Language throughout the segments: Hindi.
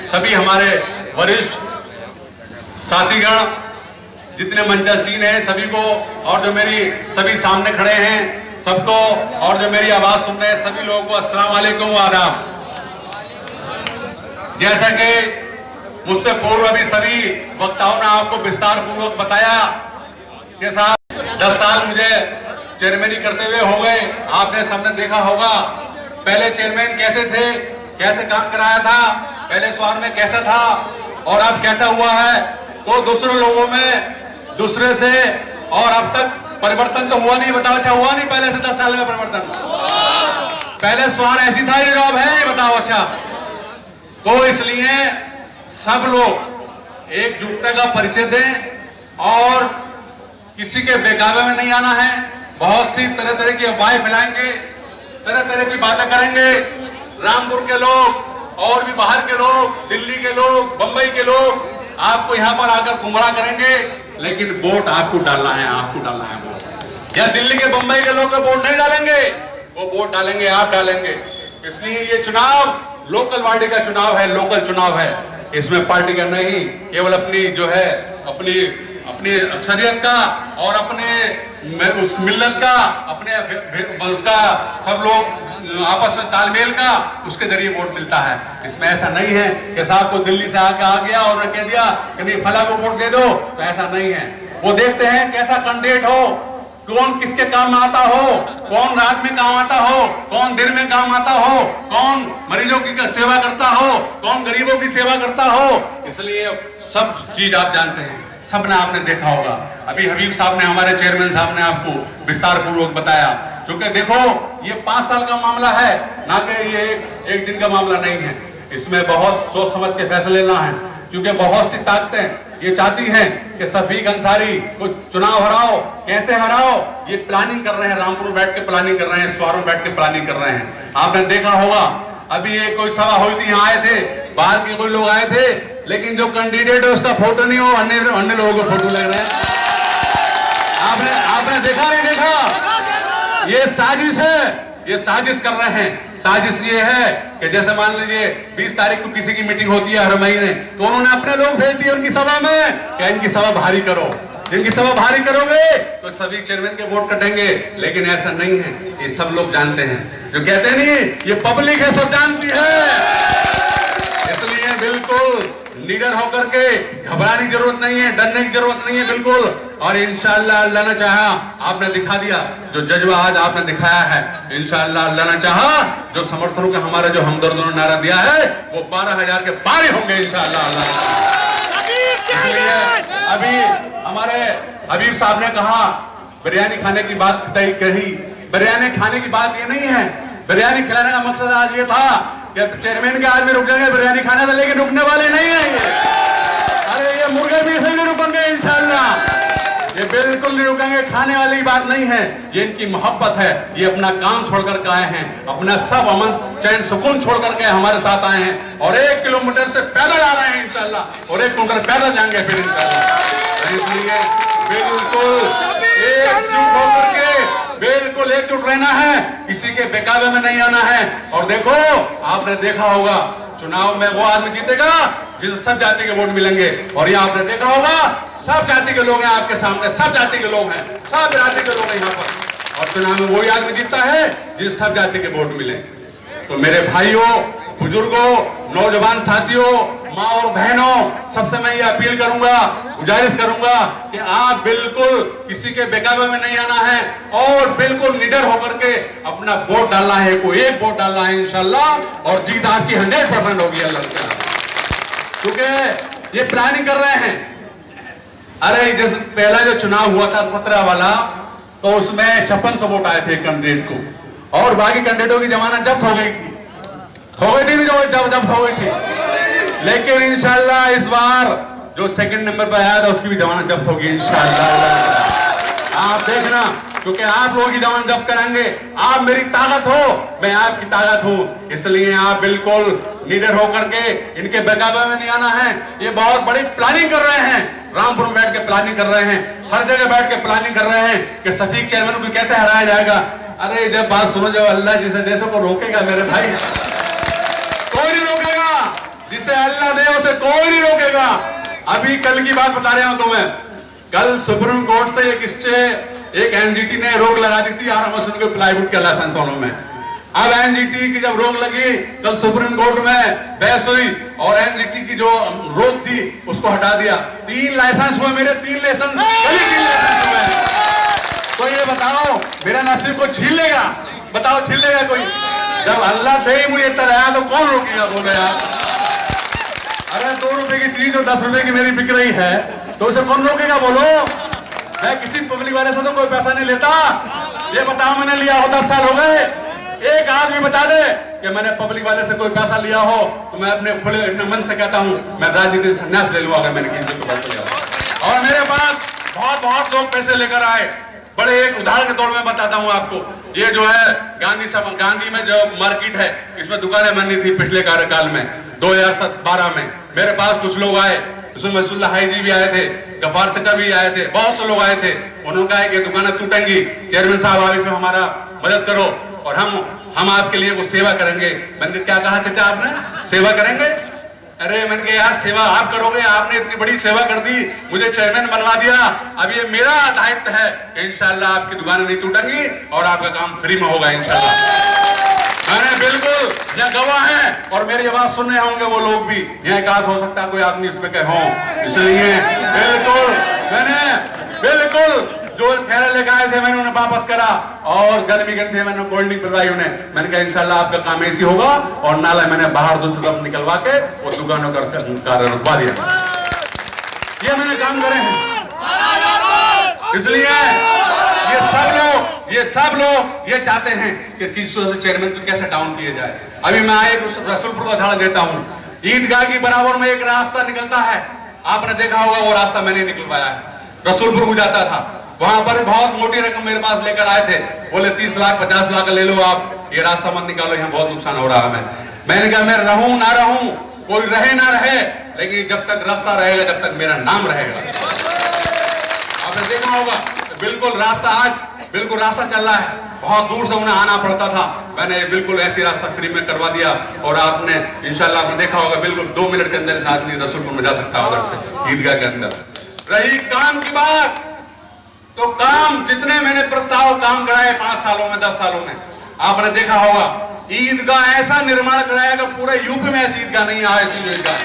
सभी हमारे वरिष्ठ साथीगण, जितने मंचासीन हैं सभी को, और जो मेरी सभी सामने खड़े हैं सबको, और जो मेरी आवाज सुन रहे हैं सभी लोगों को अस्सलाम वालेकुम व आदाब। जैसा कि मुझसे पूर्व अभी सभी वक्ताओं ने आपको विस्तार पूर्वक बताया कि साहब 10 साल मुझे चेयरमैनी करते हुए हो गए। आपने सबने देखा होगा पहले चेयरमैन कैसे थे, कैसे काम कराया था, पहले स्वार में कैसा था और अब कैसा हुआ है। तो दूसरे लोगों में दूसरे से और अब तक परिवर्तन तो हुआ नहीं। बताओ, अच्छा हुआ नहीं पहले से 10 साल में परिवर्तन? पहले स्वार ऐसी था, ये जॉब है, बताओ। अच्छा, तो इसलिए सब लोग एकजुटता का परिचय दें और किसी के बेकाबे में नहीं आना है। बहुत सी तरह तरह की अफवाहें फैलाएंगे, तरह तरह की बातें करेंगे। रामपुर के लोग और भी बाहर के लोग, दिल्ली के लोग, बंबई के लोग आपको यहां पर आकर गुमराह करेंगे, लेकिन वोट आपको डालना है, आपको डालना है वोट। या दिल्ली के बंबई के लोग वोट नहीं डालेंगे, वो वोट डालेंगे, आप डालेंगे। इसलिए ये चुनाव लोकल बॉडी का चुनाव है, लोकल चुनाव है। इसमें पार्टी का नहीं, केवल अपनी जो है अपनी अक्सरियत का और अपने उस मिल्लत का, अपने उसका सब लोग आपस में तालमेल का, उसके जरिए वोट मिलता है। इसमें ऐसा नहीं है कि साहब को दिल्ली से आके आ गया और कह दिया कि नहीं फला को वोट दे दो, तो ऐसा नहीं है। वो देखते हैं कैसा कैंडिडेट हो, कौन किसके काम में आता हो, कौन रात में काम आता हो, कौन दिन में काम आता हो, कौन मरीजों की सेवा करता हो, कौन गरीबों की सेवा करता हो। इसलिए सब चीज आप जानते हैं, सबने आपने देखा होगा। अभी हबीब साहब ने, हमारे चेयरमैन साहब ने आपको विस्तार पूर्वक बताया। क्योंकि देखो ये 5 साल का मामला है, ना कि ये एक दिन का मामला नहीं है। इसमें बहुत सोच समझ के फैसले लेना है, क्योंकि बहुत सी ताकतें ये चाहती हैं कि शफीक अंसारी को चुनाव हराओ, कैसे हराओ, ये प्लानिंग कर रहे हैं। रामपुर बैठ के प्लानिंग कर रहे हैं, स्वारों बैठ के प्लानिंग कर रहे हैं। आपने देखा होगा अभी ये कोई सभा हुई थी, यहाँ आए थे, बाहर के कोई लोग आए थे, लेकिन जो कैंडिडेट है उसका फोटो नहीं हो, अन्य लोगों के फोटो लग रहे हैं। आपने देखा नहीं देखा? ये साजिश है, ये साजिश कर रहे हैं। साजिश ये है कि जैसे मान लीजिए 20 तारीख को किसी की मीटिंग होती है हर महीने, तो उन्होंने अपने लोग भेज दिए उनकी सभा में कि इनकी सभा भारी करो। जिनकी सभा भारी करोगे तो सभी चेयरमैन के वोट कटेंगे, लेकिन ऐसा नहीं है। ये सब लोग जानते हैं, जो कहते नहीं ये पब्लिक है, सब जानती है। इसलिए बिल्कुल निडर होकर के घबराने की जरूरत नहीं है, डरने की जरूरत नहीं है बिल्कुल। और इंशाअल्लाह अल्लाह ने चाहा, आपने दिखा दिया जो जज्बा आज आपने दिखाया है। इंशाअल्लाह अल्लाह ने चाहा, जो समर्थनों का हमारे जो हमदर्दों ने नारा दिया है वो 12,000 के पार होंगे इंशाअल्लाह अल्लाह। अभी हमारे हबीब साहब ने कहा बिरयानी खाने की बात तय कही। बिरयानी खाने की बात ये नहीं है, बिरयानी खिलाने का मकसद आज ये था कि चेयरमैन के आदमी रुक जाएंगे बिरयानी खाने से, लेकिन रुकने वाले नहीं है ये। अरे ये मुर्गे भी नहीं रुकेंगे इंशाअल्लाह, ये बिल्कुल नहीं रुकेंगे। खाने वाली बात नहीं है, ये इनकी मोहब्बत है। ये अपना काम छोड़कर के आए हैं, अपना सब अमन चैन सुकून छोड़ करके हमारे साथ आए हैं, और 1 किलोमीटर से पैदल आ रहे हैं इंशाअल्लाह, और 1 किलोमीटर पैदल जाएंगे फिर इंशाअल्लाह। इसलिए बिल्कुल एकजुट होकर के, बिल्कुल एकजुट रहना है, किसी के बेकाबे में नहीं आना है। और देखो आपने देखा होगा चुनाव में वो आदमी जीतेगा जिसे सब जाति के वोट मिलेंगे, और ये आपने देखा होगा सब जाति के लोग हैं आपके सामने, सब जाति के लोग हैं, सब जाति के लोग हैं यहाँ पर, और चुनाव में वही आदमी जीतता है जिसे सब जाति के वोट मिले। तो मेरे भाइयों, बुजुर्गों, नौजवान साथियों, माँ और बहनों, सबसे मैं ये अपील करूंगा, गुजारिश करूंगा कि आप बिल्कुल किसी के बेकाबे में नहीं आना है, और बिल्कुल निडर होकर के अपना वोट डालना है, कोई एक वोट डालना है इंशाल्लाह, और जीत आपकी 100% होगी अल्लाह ताला। क्योंकि ये प्लानिंग कर रहे हैं। अरे जैसे पहला जो चुनाव हुआ था 17 वाला, तो उसमें 5600 वोट आए थे कैंडिडेट को, और बाकी कैंडिडेटों की जमानत जब्त हो गई थी, जब हो गई थी। लेकिन इंशाअल्लाह इस बार जो सेकंड नंबर पर आया था उसकी भी जमानत जब्त होगी इंशाअल्लाह। आप देखना, क्योंकि आप लोगों की जमानत जब्त कराएंगे। आप मेरी ताकत हो, मैं आपकी ताकत हूं, इसलिए आप बिल्कुल निडर होकर के इनके बेकाबे में नहीं आना है। ये बहुत बड़ी प्लानिंग कर रहे हैं, रामपुर में बैठ के प्लानिंग कर रहे हैं, हर जगह बैठ के प्लानिंग कर रहे हैं कि शफीक चेयरमैन को कैसे हराया जाएगा। अरे जब बात सुनो, जब अल्लाह जिसे देशों को रोकेगा मेरे भाई, कोई नहीं रोकेगा। जिसे अल्लाह दे उसे कोई नहीं रोकेगा। अभी कल की बात बता रहा हूं तुम्हें। कल सुप्रीम कोर्ट से एक एनजीटी ने रोक लगा दी थी आर मशीन के प्लाईवुड के लाइसेंस होने में। अब एनजीटी की जब रोक लगी, कल सुप्रीम कोर्ट में बहस हुई और एनजीटी की जो रोक थी उसको हटा दिया। 3 लाइसेंस हुए मेरे, 3 लाइसेंस हुए। तो ये बताओ मेरा नसीब को छीन लेगा? बताओ छीन लेगा कोई? जब अल्लाह दे मुझे तरह तो कौन रोकेगा? बोलो यार। अरे 2 रुपए की चीज और 10 रुपए की मेरी बिक रही है तो उसे कौन रोकेगा? बोलो। मैं किसी पब्लिक वाले से तो कोई पैसा नहीं लेता। ये बताओ मैंने लिया हो 10 साल हो गए। एक आदमी बता दे कि मैंने पब्लिक वाले से कोई पैसा लिया हो तो मैं अपने खुले मन से कहता हूं मैं राजनीति से संन्यास ले लूं अगर मैंने किसी को पैसा लिया। और मेरे पास बहुत लोग पैसे लेकर आए। बड़े एक उदाहरण के तौर में बताता हूं आपको। ये जो है गांधी में जो मार्केट है इसमें दुकानें बननी थी पिछले कार्यकाल में 2012 में। मेरे पास कुछ लोग आए, उसमें मसूल्ला हाई जी भी आए थे, गफार चचा भी आए थे, बहुत से लोग आए थे। उन्होंने कहा कि दुकानें टूटेंगी, चेयरमैन साहब आप इसमें हमारा मदद करो और हम आपके लिए वो सेवा करेंगे। मैंने क्या कहा चचा आपने? सेवा करेंगे? अरे मैंने कहा यार सेवा आप करोगे, आपने इतनी बड़ी सेवा कर दी, मुझे चेयरमैन बनवा दिया, अब ये मेरा दायित्व है कि इंशाल्लाह आपकी दुकानें नहीं टूटेंगी और आपका काम फ्री में होगा इंशाल्लाह। मैंने बिल्कुल यह गवाह है और मेरी आवाज सुन रहे होंगे वो लोग भी। यह कहा हो सकता है कोई आदमी इसमें कहे हो, इसलिए बिल्कुल मैंने बिल्कुल जो थैले लेकर आए थे मैंने उन्हें वापस करा और गर्मी के थे मैंने कोल्ड ड्रिंक पिलवाई उन्हें। मैंने कहा इंशाल्लाह आपका काम ऐसी होगा और नाला मैंने बाहर दूसरी तरफ निकलवा के वो दुकानों का कार्य रुकवा दिया। ये मैंने काम करे हैं। इसलिए ये सब लोग ये चाहते हैं कि किसी से चेयरमैन को कैसे डाउन किया जाए। अभी मैं एक रसूलपुर का उदाहरण देता हूँ। ईदगाह की बराबर में एक रास्ता निकलता है, आपने देखा होगा, वो रास्ता मैंने निकलवाया है। रसूलपुर को जाता था, वहां पर बहुत मोटी रकम मेरे पास लेकर आए थे, बोले 30 लाख 50 लाख ले लो आप, ये रास्ता मत निकालो, यहाँ बहुत नुकसान हो रहा है। मैंने कहा मैं रहूं ना रहूं, कोई रहे ना रहे, लेकिन जब तक रास्ता रहेगा जब तक मेरा नाम रहेगा। आपने देखा होगा बिल्कुल रास्ता आज बिल्कुल रास्ता चल रहा है, बहुत दूर से उन्हें आना पड़ता था, मैंने बिल्कुल ऐसी रास्ता फ्री में करवा दिया और आपने इंशाल्लाह आपने देखा होगा बिल्कुल 2 मिनट के अंदर से आदमी रसूलपुर में जा सकता होगा ईदगाह के अंदर। रही काम की बात, तो काम जितने मैंने प्रस्ताव काम कराए 5 सालों में 10 सालों में, आपने देखा होगा ईदगाह ऐसा निर्माण कराएगा पूरे यूपी में ऐसी ईदगाह नहीं है। ऐसी ईदगाह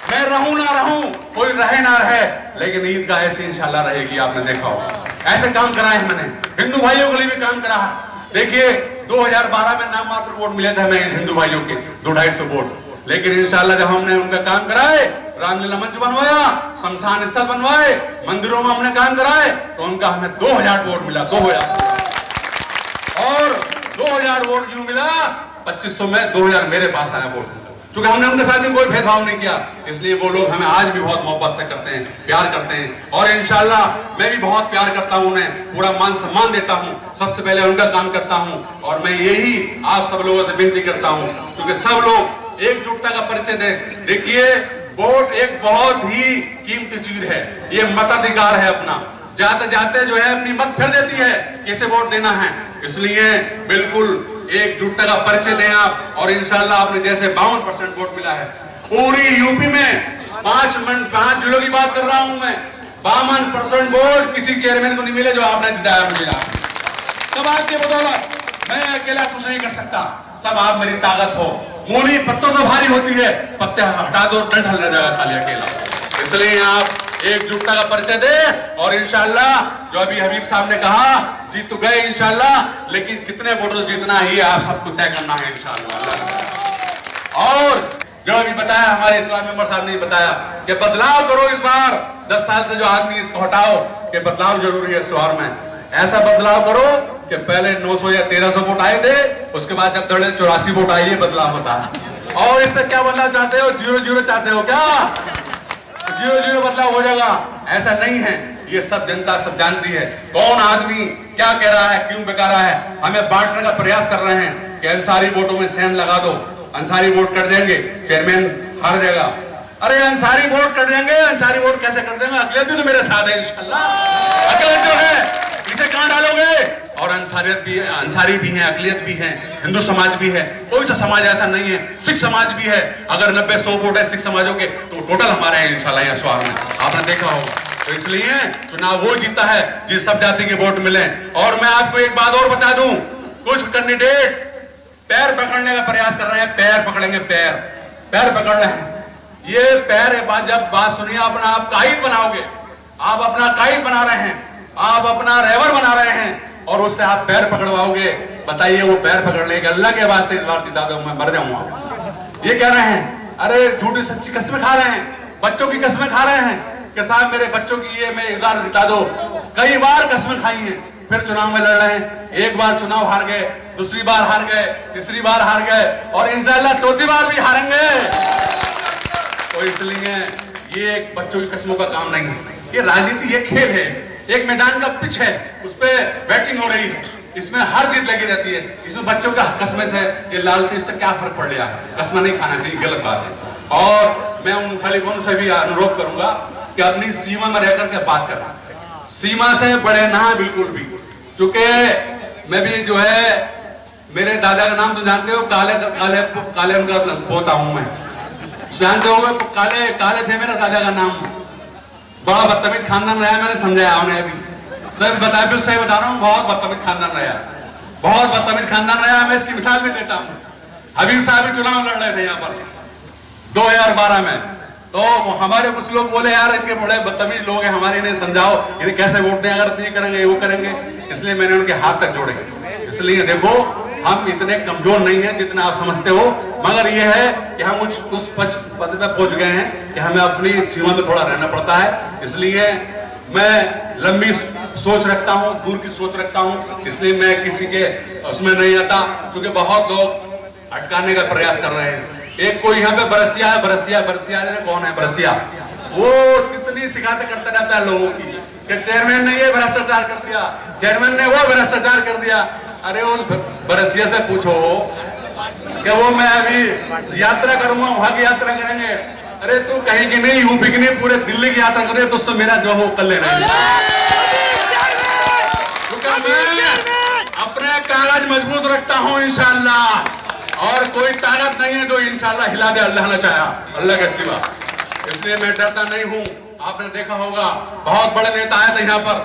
मैं रहूं ना रहूं, कोई रहे ना रहे, लेकिन ईदगाह ऐसी इंशाल्लाह रहेगी। आपने देखा होगा ऐसे काम कराए हैं मैंने, हिंदू भाइयों के लिए भी काम करा है। देखिए 2012 में नाम मात्र वोट मिले थे हमें हिंदू भाइयों के 200-250 वोट, लेकिन इंशाल्लाह जब हमने उनका काम कराए, रामलीला मंच बनवाया, शमशान स्थल बनवाए, मंदिरों में हमने काम कराए, तो उनका हमें 2000 वोट मिला। 2000 और 2000 वोट क्यों मिला? 2500 में 2000 मेरे पास आया वोट, क्योंकि हमने उनके साथ कोई भेदभाव नहीं किया। इसलिए वो लोग हमें आज भी बहुत मोहब्बत से करते हैं, प्यार करते हैं और इंशाल्लाह मैं भी बहुत प्यार करता हूं, उन्हें पूरा मान सम्मान देता हूं। सबसे पहले उनका काम करता हूं और मैं यही आप सब लोगों से विनती करता हूं, क्योंकि सब लोग एकजुटता का परिचय दें। देखिए वोट एक बहुत ही कीमती चीज है, ये मताधिकार है अपना, जाते जाते जो है अपनी मत फिर देती है किसे वोट देना है। इसलिए बिल्कुल एकजुटता का परिचय दें आप और इंशाल्लाह आपने जैसे 52% वोट मिला है पूरी यूपी में, 5 जिलों की बात कर रहा हूं मैं, 52% वोट किसी चेयरमैन को नहीं मिले जो आपने जिताया मुझे। सब आपके बदौलत, मैं अकेला कुछ नहीं कर सकता, सब आप मेरी ताकत हो। मूली पत्तों से भारी होती है, पत्ते हटा दो डंठल रह जाएगा खाली अकेला। इसलिए आप एकजुटता का परिचय दे और इंशाल्लाह जो अभी हबीब साहब ने कहा जीत तो गए इंशाल्लाह, लेकिन कितने वोटों से जीतना है ये आप सबको तय करना है इंशाल्लाह। और जो अभी बताया हमारे इस्लामी मेंबर साहब ने बताया कि बदलाव करो इस बार, 10 साल से जो आदमी इसको हटाओ कि बदलाव जरूरी है इस बार में। ऐसा बदलाव करो कि पहले 900 या 1300 वोट आए थे, उसके बाद जब 84 वोट आई, ये बदलाव होता है। और इससे क्या बदलाव चाहते हो? 0-0 चाहते हो क्या? 0-0 बदलाव हो जाएगा? ऐसा नहीं है, ये सब जनता सब जानती है कौन आदमी क्या कह रहा है, क्यों बेकार रहा है। हमें बांटने का प्रयास कर रहे हैं कि अंसारी वोटों में सहन लगा दो, अंसारी वोट कर देंगे, चेयरमैन हार जाएगा। अरे अंसारी वोट कर देंगे, अंसारी वोट कैसे कर देंगे? अगले भी तो मेरे साथ है इंशाल्लाह। अगले जो है इसे कहां डालोगे? और अंसारियत भी है, अंसारी भी हैं, अकलियत भी हैं, हिंदू समाज भी है, कोई सा समाज ऐसा नहीं है, सिख समाज भी है। अगर 90-100 वोट है सिख समाजों के तो टोटल हमारे हैं इंशाल्लाह यहाँ स्वार में, आपने देखा होगा। तो इसलिए चुनाव वो जीता है जिस सब जाति के वोट मिले। और मैं आपको एक बात और बता दूं, कुछ कैंडिडेट पैर पकड़ने का प्रयास कर रहे हैं, पैर पकड़ेंगे, पैर पकड़ रहे हैं। ये पैर जब बात सुनिए, अपना आप कायद बनाओगे, आप अपना कायद बना रहे हैं, आप अपना रेवर बना रहे हैं और उससे आप पैर पकड़वाओगे। बताइए वो पैर पकड़ लेंगे, अल्लाह के वास्ते इस बार जिता दो, मैं मर जाऊंगा। ये कह रहे हैं, अरे झूठी सच्ची कसमें खा रहे हैं, बच्चों की कसमें खा रहे हैं कि साहब मेरे बच्चों की ये मैं इस बार जिता दो। कई बार कसमें खाई हैं, फिर चुनाव में लड़ रहे हैं। एक बार चुनाव हार गए, दूसरी बार हार गए, तीसरी बार हार गए और इंशाल्लाह चौथी बार भी हारेंगे। तो इसलिए ये एक बच्चों की कसमों का काम नहीं है, ये राजनीति एक खेल है, एक मैदान का पिच है, उस पर बैटिंग हो रही है, इसमें हर जीत लगी रहती है। इसमें बच्चों का कसमें से ये लाल से इससे क्या फर्क पड़ गया है, कसमें नहीं खाना चाहिए, गलत बात है। और मैं उन खलीफों से भी अनुरोध करूंगा कि अपनी सीमा में रहकर के बात करें, सीमा से बढ़े ना बिल्कुल भी। क्योंकि मैं भी जो है, मेरे दादा का नाम तो जानते हो, काले उनका पोता हूं मैं, जानते हो काले थे मेरा दादा का नाम। बड़ा बदतमीज खानदान रहा, मैंने समझाया उन्हें अभी सही बताया, बिल्कुल सही बता रहा हूँ, बहुत बदतमीज खानदान रहा, बहुत बदतमीज खानदान रहा। मैं इसकी मिसाल भी देता हूँ, हबीब साहब भी चुनाव लड़ रहे थे यहाँ पर 2012 में, तो हमारे कुछ लोग बोले यार इनके बड़े बदतमीज लोग हैं, हमारे इन्हें समझाओ इन्हें कैसे वोट दें, अगर नहीं करेंगे वो करेंगे। इसलिए मैंने उनके हाथ तक जोड़े। इसलिए देखो हम इतने कमजोर नहीं हैं जितना आप समझते हो, मगर ये है कि हम उस पद पे पहुंच गए हैं कि हमें अपनी सीमा में थोड़ा रहना पड़ता है। इसलिए मैं लंबी सोच रखता हूं, दूर की सोच रखता हूं, इसलिए मैं किसी के उसमें नहीं आता, क्योंकि बहुत लोग अटकाने का प्रयास कर रहे हैं। एक कोई यहाँ पे बरसिया है, बरसिया कौन है बरसिया, वो कितनी शिकायतें करता रहता है लोगों की कि चेयरमैन ने ये भ्रष्टाचार कर दिया, चेयरमैन ने वो भ्रष्टाचार कर दिया। अरे उस बरसिया से पूछो कि वो मैं अभी यात्रा करूंगा, वहां की यात्रा करेंगे, अरे तू कहीं की नहीं, यूपी की नहीं, पूरे दिल्ली की यात्रा करे तो उससे मेरा जो हो कर लेना है। अपने कागज मजबूत रखता हूं इंशाअल्लाह, और कोई ताकत नहीं है जो इंशाअल्लाह हिला दे, अल्लाह ने चाहा, अल्लाह के सिवा। इसलिए मैं डरता नहीं हूं। आपने देखा होगा बहुत बड़े नेता आए थे यहाँ पर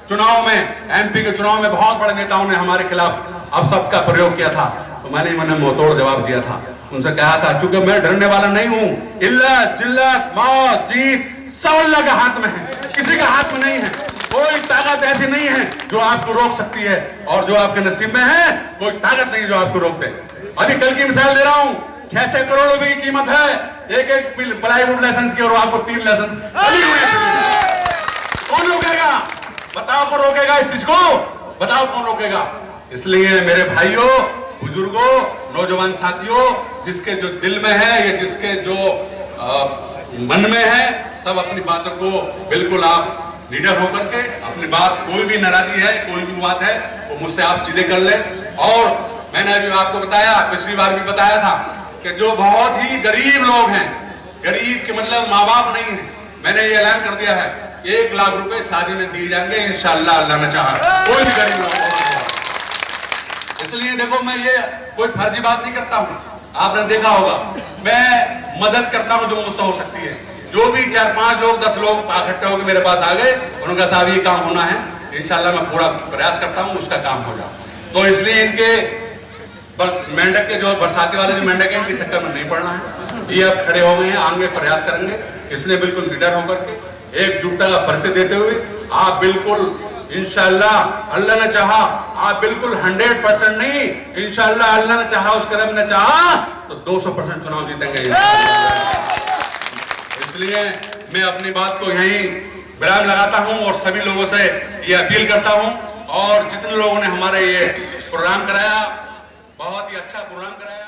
चुनाव में, एमपी के चुनाव में बहुत बड़े नेताओं ने हमारे खिलाफ अब सबका प्रयोग किया था, तो मैंने मुंहतोड़ जवाब दिया था, उनसे कहा था क्योंकि मैं डरने वाला नहीं हूं, इल्लत जिल्लत मौत जीत सब अल्लाह के हाथ में है, किसी के हाथ में नहीं है। कोई ताकत ऐसी नहीं है जो आपको रोक सकती है, और जो आपके नसीब में है कोई ताकत नहीं जो आपको रोक दे। अभी कल की मिसाल दे रहा हूं, 6-6 करोड़ रुपए की कीमत है एक प्लाईवुड लाइसेंस की, और आपको 3 लाइसेंस कौन रोकेगा? बताओ कौन रोकेगा इस चीज को, बताओ कौन रोकेगा? इसलिए मेरे भाइयों, बुजुर्गों, नौजवान साथियों, जिसके जो दिल में है या जिसके जो मन में है, सब अपनी बातों को बिल्कुल आप लीडर होकर के अपनी बात, कोई भी नाराजगी है, कोई भी बात है, वो मुझसे आप सीधे कर ले। और मैंने अभी आपको बताया, पिछली बार भी बताया था कि जो बहुत ही गरीब लोग हैं, गरीब के मतलब माँ बाप नहीं है, मैंने ये ऐलान कर दिया है 1 लाख रुपए शादी में दिए जाएंगे इंशाअल्लाह, अल्लाह ने चाहा, कोई भी गरीब लोग। इसलिए देखो मैं ये कोई फर्जी बात नहीं करता हूँ, आपने देखा होगा मैं मदद करता हूँ जो मुझसे हो सकती है। जो भी 4-5 लोग 10 लोग इकट्ठे होकर मेरे पास आ गए, उनका साहब ये काम होना है, इंशाल्लाह मैं पूरा प्रयास करता हूँ उसका काम हो जाए। तो इसलिए इनके मेंढक के जो बरसाती वाले जो मेंढक हैं, इनके चक्कर में नहीं पड़ना है। ये अब खड़े हो गए हैं, आगे प्रयास करेंगे, इसलिए बिल्कुल लीडर होकर के एकजुटता का परिचय देते हुए आप बिल्कुल इंशाअल्लाह, अल्लाह ने चाहा, आप बिल्कुल 100% नहीं, इंशाअल्लाह अल्लाह ने चाहा, उस कदम ने चाहा तो 200% चुनाव जीतेंगे। इसलिए मैं अपनी बात को यहीं विराम लगाता हूं और सभी लोगों से ये अपील करता हूं, और जितने लोगों ने हमारे ये प्रोग्राम कराया, बहुत ही अच्छा प्रोग्राम कराया।